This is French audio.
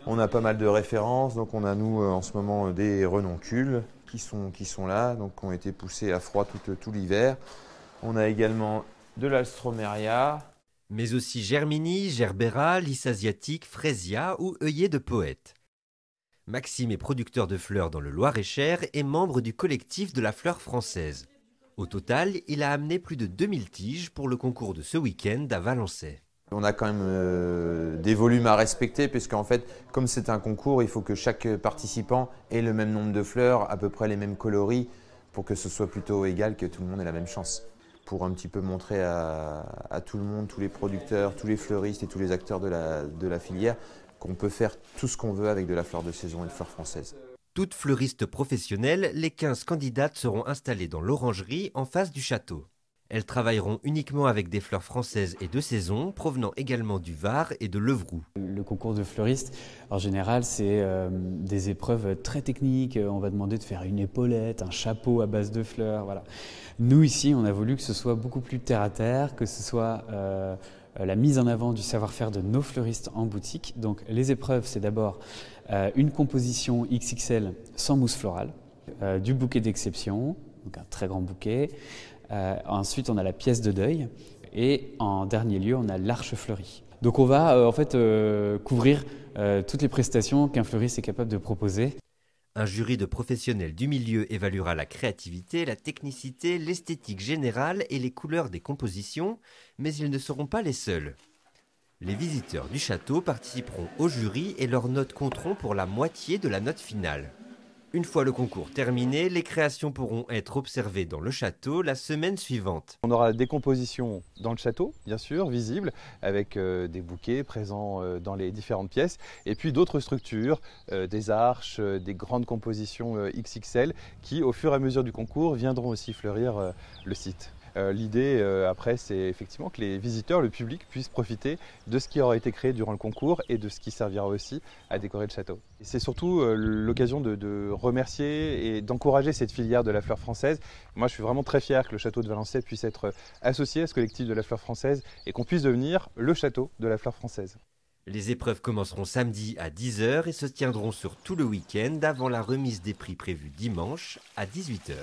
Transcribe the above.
On a pas mal de références, donc on a nous en ce moment des renoncules qui sont là, donc qui ont été poussés à froid tout l'hiver. On a également de l'alstromeria. Mais aussi Germini, Gerbera, lys asiatique, Fresia ou œillet de poète. Maxime est producteur de fleurs dans le Loir-et-Cher et membre du collectif de la fleur française. Au total, il a amené plus de 2000 tiges pour le concours de ce week-end à Valençay. On a quand même des volumes à respecter, puisqu'en fait, comme c'est un concours, il faut que chaque participant ait le même nombre de fleurs, à peu près les mêmes coloris, pour que ce soit plutôt égal, que tout le monde ait la même chance. Pour un petit peu montrer à tout le monde, tous les producteurs, tous les fleuristes et tous les acteurs de la filière, qu'on peut faire tout ce qu'on veut avec de la fleur de saison et de fleurs françaises. Toutes fleuristes professionnelles, les 15 candidates seront installées dans l'orangerie en face du château. Elles travailleront uniquement avec des fleurs françaises et de saison, provenant également du Var et de Levroux. Le concours de fleuriste, en général, c'est des épreuves très techniques. On va demander de faire une épaulette, un chapeau à base de fleurs. Voilà. Nous, ici, on a voulu que ce soit beaucoup plus terre à terre, que ce soit la mise en avant du savoir-faire de nos fleuristes en boutique. Donc, les épreuves, c'est d'abord une composition XXL sans mousse florale, du bouquet d'exception, donc un très grand bouquet. Ensuite, on a la pièce de deuil et en dernier lieu, on a l'arche fleurie. Donc on va en fait couvrir toutes les prestations qu'un fleuriste est capable de proposer. Un jury de professionnels du milieu évaluera la créativité, la technicité, l'esthétique générale et les couleurs des compositions, mais ils ne seront pas les seuls. Les visiteurs du château participeront au jury et leurs notes compteront pour la moitié de la note finale. Une fois le concours terminé, les créations pourront être observées dans le château la semaine suivante. On aura des compositions dans le château, bien sûr, visibles, avec des bouquets présents dans les différentes pièces, et puis d'autres structures, des arches, des grandes compositions XXL, qui au fur et à mesure du concours viendront aussi fleurir le site. L'idée après, c'est effectivement que les visiteurs, le public, puissent profiter de ce qui aura été créé durant le concours et de ce qui servira aussi à décorer le château. C'est surtout l'occasion de remercier et d'encourager cette filière de la fleur française. Moi, je suis vraiment très fier que le château de Valençay puisse être associé à ce collectif de la fleur française et qu'on puisse devenir le château de la fleur française. Les épreuves commenceront samedi à 10 h et se tiendront sur tout le week-end avant la remise des prix prévue dimanche à 18 h.